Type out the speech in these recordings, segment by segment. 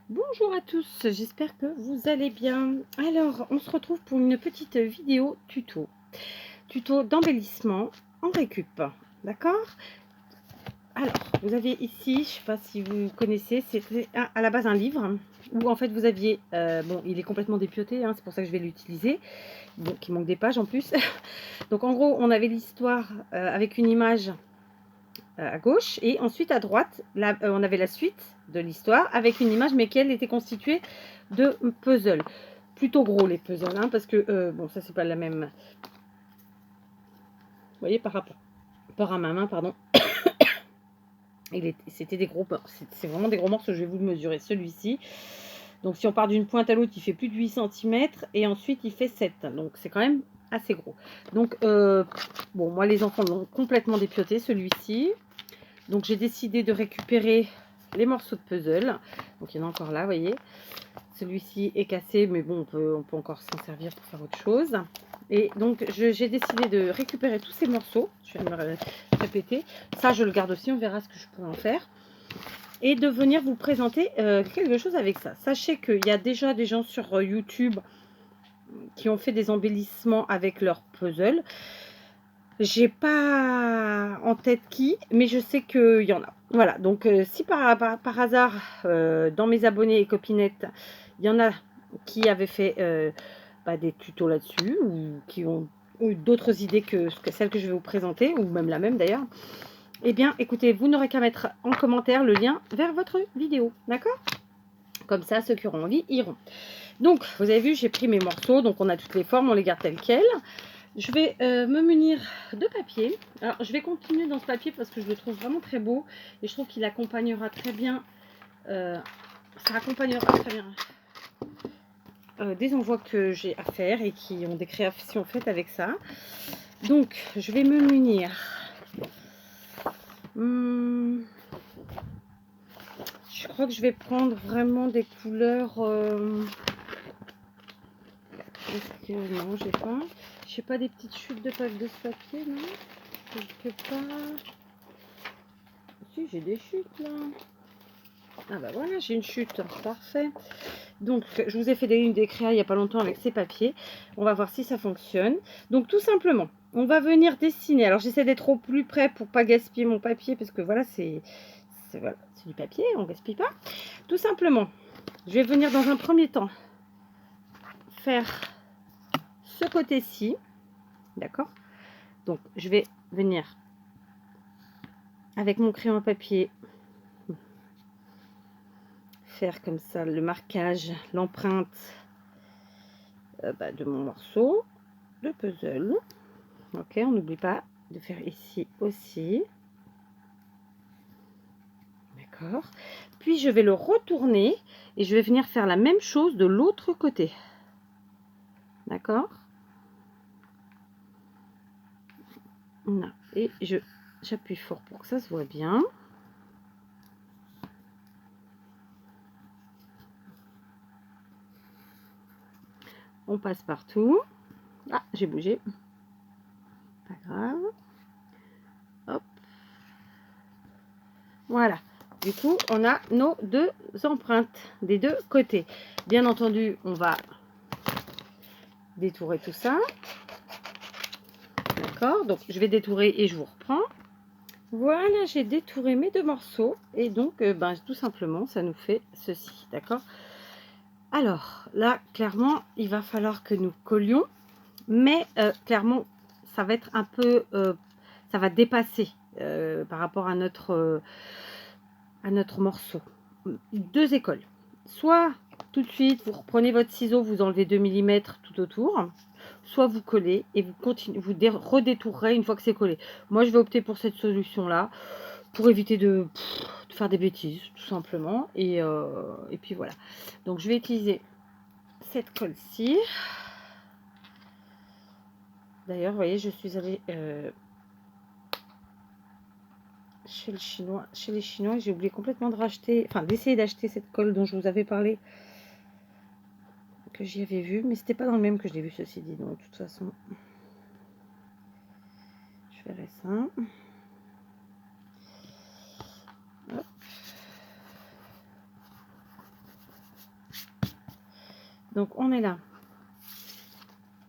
Bonjour à tous, j'espère que vous allez bien. Alors, on se retrouve pour une petite vidéo tuto d'embellissement en récup, d'accord? Alors, vous avez ici, je ne sais pas si vous connaissez, c'était à la base un livre où en fait vous aviez, bon, il est complètement dépioté, hein, c'est pour ça que je vais l'utiliser, donc il manque des pages en plus. Donc en gros, on avait l'histoire avec une image à gauche et ensuite à droite, là, on avait la suite de l'histoire avec une image mais qu'elle était constituée de puzzles. Plutôt gros les puzzles, hein, parce que bon, ça c'est pas la même. Vous voyez, par rapport à ma main, pardon. C'était des gros, c'est vraiment des gros morceaux. Je vais vous le mesurer, celui-ci. Donc si on part d'une pointe à l'autre, il fait plus de 8 cm et ensuite il fait 7. Donc c'est quand même assez gros. Donc bon, moi les enfants l'ont complètement dépioté, celui-ci. Donc j'ai décidé de récupérer les morceaux de puzzle. Donc il y en a encore là, vous voyez. Celui-ci est cassé, mais bon, on peut encore s'en servir pour faire autre chose. Et donc j'ai décidé de récupérer tous ces morceaux. Je vais me répéter. Ça, je le garde aussi, on verra ce que je pourrais en faire. Et de venir vous présenter quelque chose avec ça. Sachez qu'il y a déjà des gens sur YouTube qui ont fait des embellissements avec leur puzzle. J'ai pas en tête qui, mais je sais qu'il y en a. Voilà, donc si par hasard, dans mes abonnés et copinettes, il y en a qui avaient fait des tutos là-dessus, ou qui ont eu d'autres idées que celles que je vais vous présenter, ou même la même d'ailleurs, eh bien, écoutez, vous n'aurez qu'à mettre en commentaire le lien vers votre vidéo, d'accord? Comme ça, ceux qui auront envie iront. Donc, vous avez vu, j'ai pris mes morceaux, donc on a toutes les formes, on les garde telles quelles. Je vais me munir de papier. Alors, je vais continuer dans ce papier parce que je le trouve vraiment très beau et je trouve qu'il accompagnera très bien, ça accompagnera très bien des envois que j'ai à faire et qui ont des créations faites avec ça. Donc, je vais me munir. Je crois que je vais prendre vraiment des couleurs. Est-ce que non, j'ai pas. Je sais pas, des petites chutes de ce papier, non? Quelque part. Si, j'ai des chutes là. Ah bah voilà, j'ai une chute, parfait. Donc je vous ai fait des créas il n'y a pas longtemps avec ces papiers. On va voir si ça fonctionne. Donc tout simplement, on va venir dessiner. Alors j'essaie d'être au plus près pour pas gaspiller mon papier parce que voilà, c'est voilà, du papier, on ne gaspille pas. Tout simplement, je vais venir dans un premier temps faire ce côté-ci, d'accord? Donc je vais venir avec mon crayon à papier faire comme ça le marquage, l'empreinte de mon morceau de puzzle. Ok, on n'oublie pas de faire ici aussi. D'accord. Puis je vais le retourner et je vais venir faire la même chose de l'autre côté. D'accord. Et j'appuie fort pour que ça se voit bien. On passe partout. Ah, j'ai bougé. Pas grave. Hop. Voilà. Du coup, on a nos deux empreintes des deux côtés. Bien entendu, on va détourer tout ça. D'accord. Donc, je vais détourer et je vous reprends. Voilà, j'ai détouré mes deux morceaux. Et donc, tout simplement, ça nous fait ceci. D'accord. Alors, là, clairement, il va falloir que nous collions. Mais clairement, ça va être un peu... ça va dépasser par rapport à notre morceau. Deux écoles. Soit tout de suite, vous reprenez votre ciseau, vous enlevez 2 mm tout autour. Soit vous collez et vous continuez, vous redétourerez une fois que c'est collé. Moi, je vais opter pour cette solution-là pour éviter de faire des bêtises, tout simplement. Et puis voilà. Donc, je vais utiliser cette colle-ci. D'ailleurs, vous voyez, je suis allée chez les Chinois, j'ai oublié complètement de racheter, enfin d'essayer d'acheter cette colle dont je vous avais parlé, que j'y avais vu, mais c'était pas dans le même que je l'ai vu, ceci dit. Donc de toute façon, je ferai ça. Hop. Donc on est là.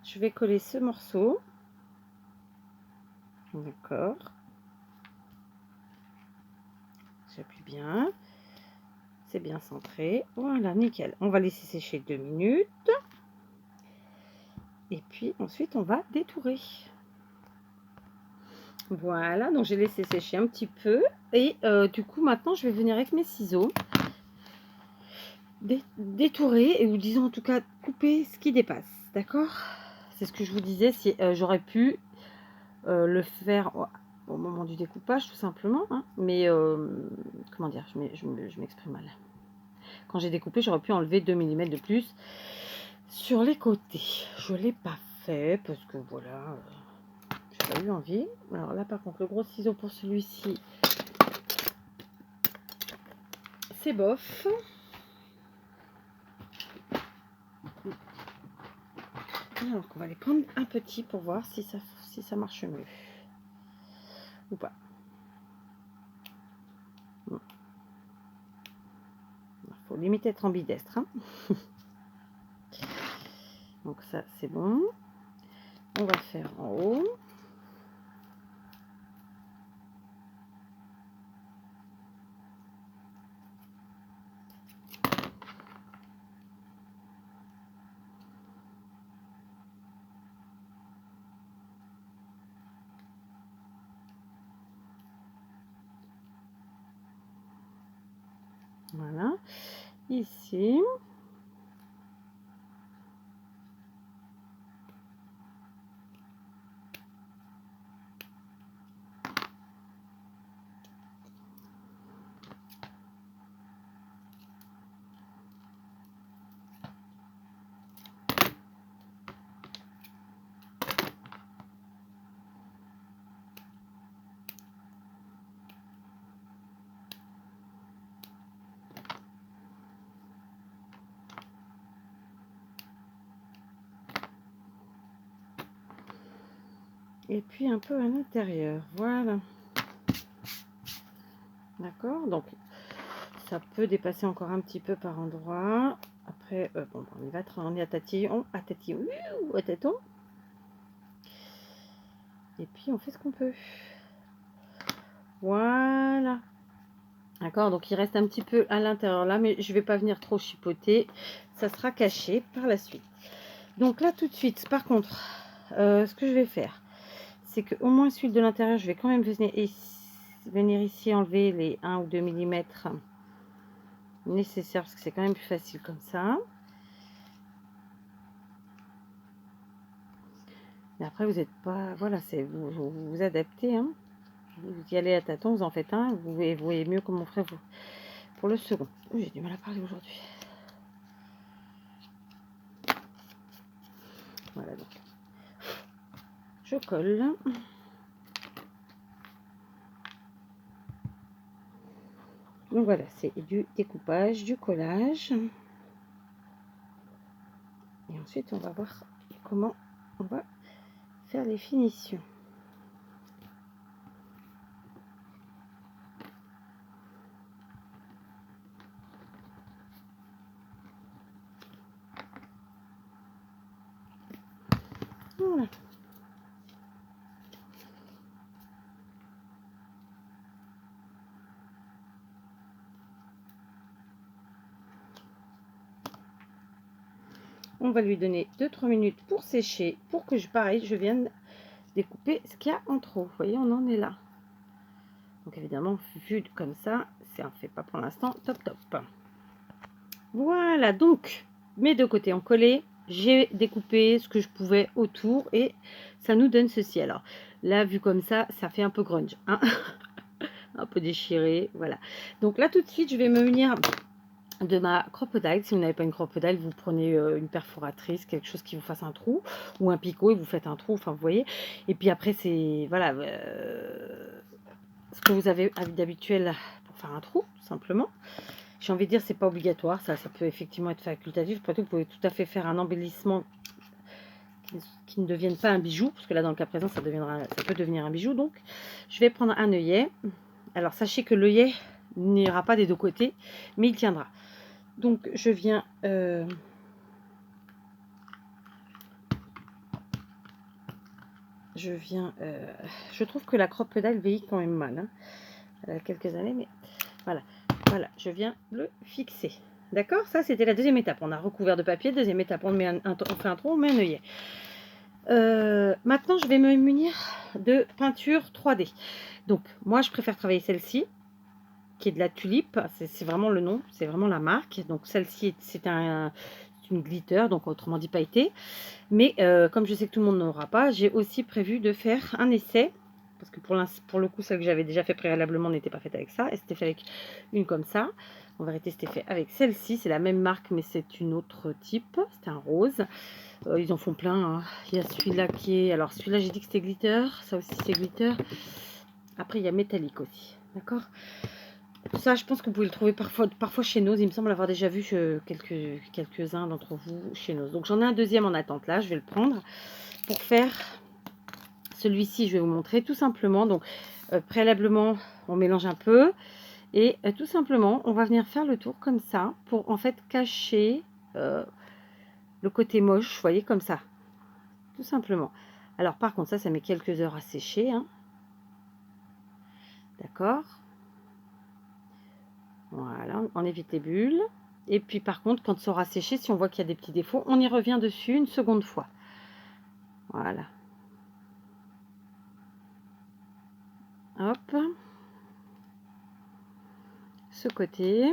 Je vais coller ce morceau. D'accord. J'appuie bien. C'est bien centré. Voilà, nickel. On va laisser sécher 2 minutes. Et puis ensuite, on va détourer. Voilà, donc j'ai laissé sécher un petit peu. Et du coup, maintenant, je vais venir avec mes ciseaux détourer, ou disons en tout cas couper ce qui dépasse. D'accord? C'est ce que je vous disais, si j'aurais pu le faire au moment du découpage, tout simplement. Hein, mais comment dire, je m'exprime mal. Quand j'ai découpé, j'aurais pu enlever 2 mm de plus sur les côtés. Je ne l'ai pas fait parce que voilà, j'ai pas eu envie. Alors là, par contre, le gros ciseau pour celui-ci, c'est bof. Alors on va les prendre un petit pour voir si ça marche mieux ou pas. Il faut limite être ambidestre. Hein. Donc ça c'est bon. On va faire en haut. Voilà. Ici. Et puis un peu à l'intérieur. Voilà. D'accord, donc ça peut dépasser encore un petit peu par endroit. Après, bon, on est à tatillon, à tâton. Et puis on fait ce qu'on peut. Voilà. D'accord, donc il reste un petit peu à l'intérieur là, mais je vais pas venir trop chipoter. Ça sera caché par la suite. Donc là tout de suite, par contre, ce que je vais faire, c'est que au moins celui de l'intérieur, je vais quand même venir ici enlever les 1 ou 2 mm nécessaires parce que c'est quand même plus facile comme ça. Mais après vous n'êtes pas, voilà, c'est vous adaptez, hein. Vous y allez à tâtons, vous en faites un, vous voyez mieux comment on ferait vous pour le second. J'ai du mal à parler aujourd'hui. Voilà, donc je colle. Donc voilà, c'est du découpage, du collage. Et ensuite, on va voir comment on va faire les finitions. Voilà. On va lui donner 2-3 minutes pour sécher, pour que pareil, je vienne découper ce qu'il y a en trop. Vous voyez, on en est là. Donc évidemment, vu comme ça, c'est un fait pas pour l'instant, top top. Voilà, donc mes deux côtés ont collé. J'ai découpé ce que je pouvais autour et ça nous donne ceci. Alors là, vu comme ça fait un peu grunge, hein. Un peu déchiré, voilà. Donc là, tout de suite, je vais me munir de ma crocodile. Si vous n'avez pas une crocodile, vous prenez une perforatrice, quelque chose qui vous fasse un trou, ou un picot et vous faites un trou, enfin vous voyez. Et puis après c'est voilà ce que vous avez d'habituel pour faire un trou, tout simplement. J'ai envie de dire, c'est pas obligatoire, ça peut effectivement être facultatif. Après tout, vous pouvez tout à fait faire un embellissement qui ne devienne pas un bijou, parce que là dans le cas présent ça peut devenir un bijou. Donc je vais prendre un œillet. Alors sachez que l'œillet n'ira pas des deux côtés, mais il tiendra. Donc je viens je trouve que la crotte pédale vieillit quand même mal, hein. Elle a quelques années, mais voilà. Voilà, je viens le fixer. D'accord? Ça, c'était la deuxième étape. On a recouvert de papier. Deuxième étape, on fait un trou, on met un œillet. Maintenant, je vais me munir de peinture 3D. Donc, moi, je préfère travailler celle-ci, qui est de la tulipe. C'est vraiment le nom, c'est vraiment la marque. Donc, celle-ci, c'est une glitter, donc autrement dit pailleté. Mais comme je sais que tout le monde n'aura pas, j'ai aussi prévu de faire un essai. Parce que pour le coup, celle que j'avais déjà fait préalablement n'était pas faite avec ça. Et c'était fait avec une comme ça. En vérité, c'était fait avec celle-ci. C'est la même marque, mais c'est une autre type. C'était un rose. Ils en font plein, hein. Il y a celui-là qui est... Alors, celui-là, j'ai dit que c'était glitter. Ça aussi, c'est glitter. Après, il y a métallique aussi. D'accord? Ça, je pense que vous pouvez le trouver parfois chez Nose. Il me semble avoir déjà vu quelques-uns d'entre vous chez Nose. Donc, j'en ai un deuxième en attente là. Je vais le prendre pour faire celui-ci. Je vais vous montrer tout simplement. Donc, préalablement, on mélange un peu. Et tout simplement, on va venir faire le tour comme ça pour en fait cacher le côté moche. Vous voyez, comme ça. Tout simplement. Alors, par contre, ça met quelques heures à sécher, hein. D'accord? Voilà, on évite les bulles. Et puis par contre, quand ça aura séché, si on voit qu'il y a des petits défauts, on y revient dessus une seconde fois. Voilà. Hop. Ce côté.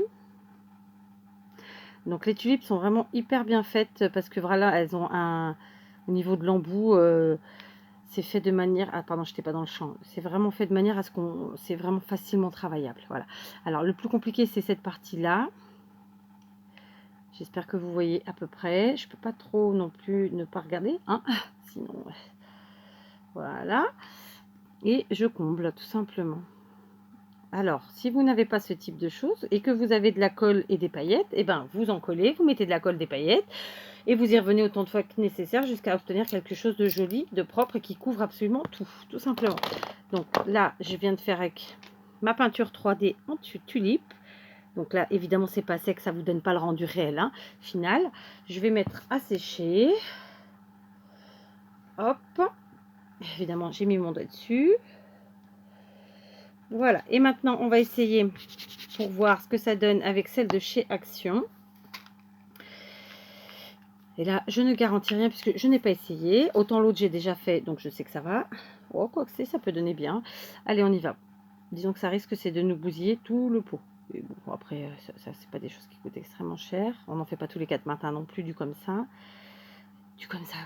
Donc les tulipes sont vraiment hyper bien faites parce que voilà, elles ont un... Au niveau de l'embout, c'est fait de manière... Ah pardon, je n'étais pas dans le champ. C'est vraiment fait de manière à ce qu'on... C'est vraiment facilement travaillable. Voilà. Alors le plus compliqué, c'est cette partie-là. J'espère que vous voyez à peu près. Je peux pas trop non plus ne pas regarder, hein, sinon, voilà. Et je comble tout simplement. Alors, si vous n'avez pas ce type de choses et que vous avez de la colle et des paillettes, et ben vous en collez, vous mettez de la colle, des paillettes et vous y revenez autant de fois que nécessaire jusqu'à obtenir quelque chose de joli, de propre et qui couvre absolument tout simplement. Donc là, je viens de faire avec ma peinture 3D en tulipe. Donc là, évidemment, c'est pas sec, ça vous donne pas le rendu réel, hein, final. Je vais mettre à sécher. Hop. Évidemment, j'ai mis mon doigt dessus. Voilà. Et maintenant, on va essayer pour voir ce que ça donne avec celle de chez Action. Et là, je ne garantis rien puisque je n'ai pas essayé. Autant l'autre, j'ai déjà fait, donc je sais que ça va. Oh, quoi que c'est, ça peut donner bien. Allez, on y va. Disons que ça risque, c'est de nous bousiller tout le pot. Et bon, après, ça c'est pas des choses qui coûtent extrêmement cher. On n'en fait pas tous les 4 matins non plus, du comme ça. Du comme ça.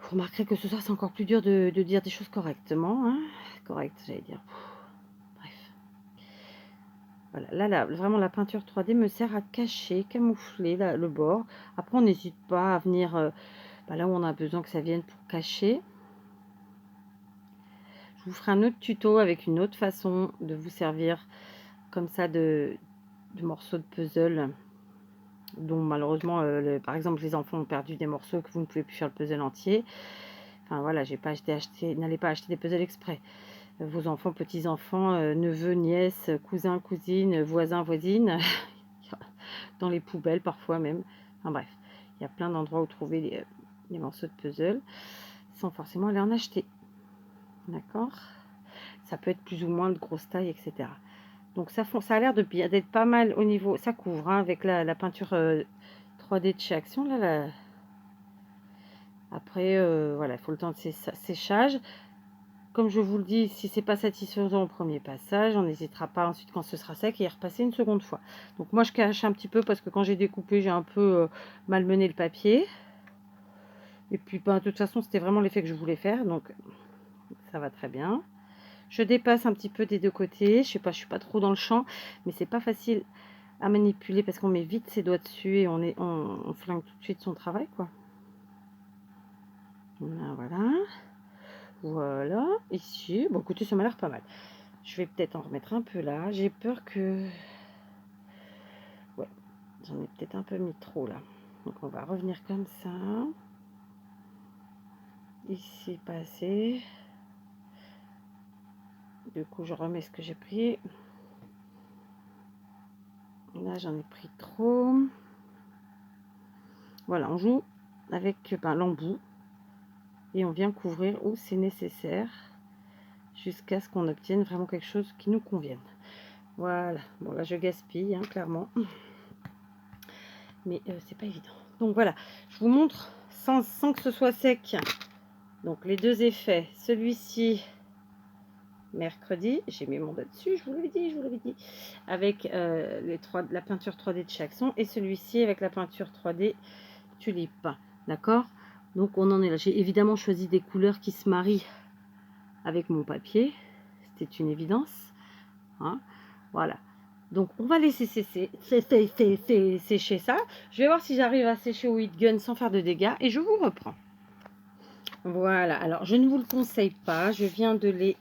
Vous remarquerez que ce soir, c'est encore plus dur de dire des choses correctement. Hein. Correct, j'allais dire. Bref. Voilà, là, vraiment, la peinture 3D me sert à cacher, camoufler le bord. Après, on n'hésite pas à venir là où on a besoin que ça vienne pour cacher. Je vous ferai un autre tuto avec une autre façon de vous servir comme ça de morceaux de puzzle dont malheureusement, par exemple, les enfants ont perdu des morceaux que vous ne pouvez plus faire le puzzle entier. Enfin voilà, n'allez pas acheter des puzzles exprès. Vos enfants, petits-enfants, neveux, nièces, cousins, cousines, voisins, voisines, dans les poubelles parfois même. Enfin bref, il y a plein d'endroits où trouver les morceaux de puzzle sans forcément aller en acheter. D'accord? Ça peut être plus ou moins de grosse taille, etc. Donc ça a l'air d'être pas mal au niveau, ça couvre hein, avec la peinture 3D de chez Action. Après, voilà, il faut le temps de séchage. Comme je vous le dis, si c'est pas satisfaisant au premier passage, on n'hésitera pas ensuite quand ce sera sec et y repasser une seconde fois. Donc moi je cache un petit peu parce que quand j'ai découpé, j'ai un peu malmené le papier. Et puis ben, de toute façon, c'était vraiment l'effet que je voulais faire, donc ça va très bien. Je dépasse un petit peu des deux côtés. Je sais pas, je suis pas trop dans le champ, mais c'est pas facile à manipuler parce qu'on met vite ses doigts dessus et on flingue tout de suite son travail, quoi. Voilà. Voilà. Ici, bon écoutez, ça m'a l'air pas mal. Je vais peut-être en remettre un peu là. J'ai peur que... Ouais, j'en ai peut-être un peu mis trop là. Donc on va revenir comme ça. Ici, pas assez. Du coup, je remets ce que j'ai pris. Là, j'en ai pris trop. Voilà, on joue avec l'embout. et on vient couvrir où c'est nécessaire jusqu'à ce qu'on obtienne vraiment quelque chose qui nous convienne. Voilà, bon là je gaspille hein, clairement, mais c'est pas évident. Donc voilà, je vous montre sans que ce soit sec. Donc les deux effets, celui-ci mercredi, j'ai mis mon doigt dessus, je vous l'avais dit, avec la peinture 3D de chez Action, et celui-ci avec la peinture 3D tulipe, d'accord. Donc on en est là. J'ai évidemment choisi des couleurs qui se marient avec mon papier, c'était une évidence, hein. Voilà, donc on va laisser sécher ça. Je vais voir si j'arrive à sécher au heat gun sans faire de dégâts, et je vous reprends. Voilà, alors je ne vous le conseille pas, je viens de les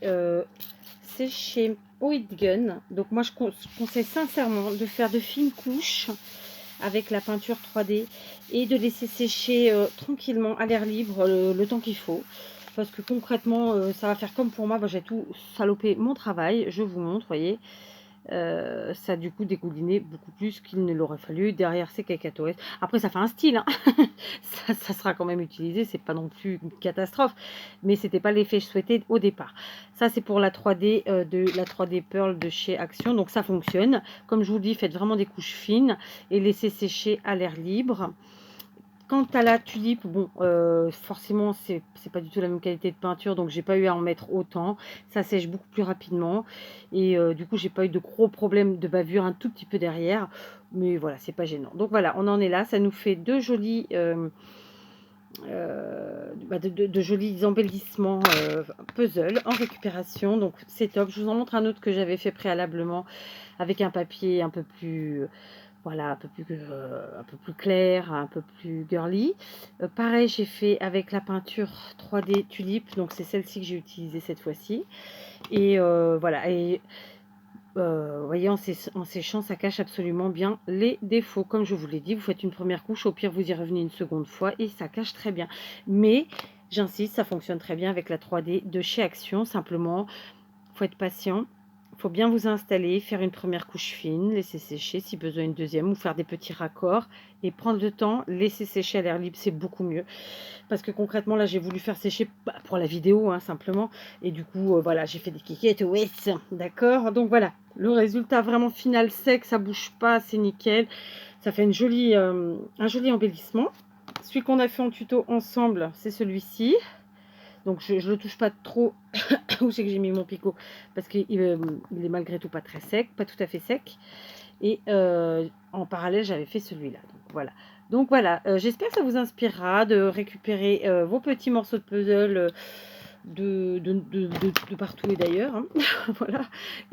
sécher au heat gun. Donc moi je conseille sincèrement de faire de fines couches avec la peinture 3D et de laisser sécher tranquillement à l'air libre le temps qu'il faut. Parce que concrètement, ça va faire comme pour moi, j'ai tout salopé mon travail, je vous montre, voyez. Ça a du coup dégouliné beaucoup plus qu'il ne l'aurait fallu. Derrière c'est cacatoès. Après ça fait un style, hein. ça sera quand même utilisé, c'est pas non plus une catastrophe, mais c'était pas l'effet souhaité au départ. Ça c'est pour la 3D de la 3D Pearl de chez Action, donc ça fonctionne. Comme je vous dis, faites vraiment des couches fines et laissez sécher à l'air libre. Quant à la tulipe, bon, forcément, c'est pas du tout la même qualité de peinture, donc j'ai pas eu à en mettre autant. Ça sèche beaucoup plus rapidement. Et du coup, j'ai pas eu de gros problèmes de bavure un tout petit peu derrière. Mais voilà, c'est pas gênant. Donc voilà, on en est là. Ça nous fait deux jolis, de jolis embellissements puzzle en récupération. Donc c'est top. Je vous en montre un autre que j'avais fait préalablement avec un papier un peu plus... voilà, un peu plus clair, un peu plus girly. Pareil, j'ai fait avec la peinture 3D tulipe, donc c'est celle-ci que j'ai utilisée cette fois-ci. Et voilà, et vous voyez, en séchant, ça cache absolument bien les défauts. Comme je vous l'ai dit, vous faites une première couche, au pire, vous y revenez une seconde fois et ça cache très bien. Mais, j'insiste, ça fonctionne très bien avec la 3D de chez Action. Simplement, il faut être patient. Il faut bien vous installer, faire une première couche fine, laisser sécher, si besoin une deuxième, ou faire des petits raccords et prendre le temps, laisser sécher à l'air libre, c'est beaucoup mieux. Parce que concrètement, là, j'ai voulu faire sécher pour la vidéo, hein, simplement. Et du coup, voilà, j'ai fait des kikettes, ouais, d'accord. Donc voilà, le résultat vraiment final sec, ça bouge pas, c'est nickel. Ça fait un joli embellissement. Celui qu'on a fait en tuto ensemble, c'est celui-ci. Donc je ne le touche pas trop. Où c'est que j'ai mis mon picot? Parce qu'il est malgré tout pas très sec, pas tout à fait sec. Et en parallèle, j'avais fait celui-là. Donc voilà, j'espère que ça vous inspirera de récupérer vos petits morceaux de puzzle de partout et d'ailleurs. Hein. Voilà.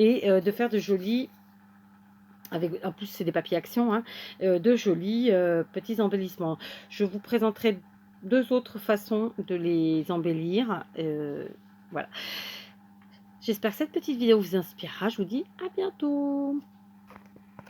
Et de faire de jolis, en plus c'est des papiers Action, hein, de jolis petits embellissements. Je vous présenterai deux autres façons de les embellir. Voilà. J'espère que cette petite vidéo vous inspirera. Je vous dis à bientôt.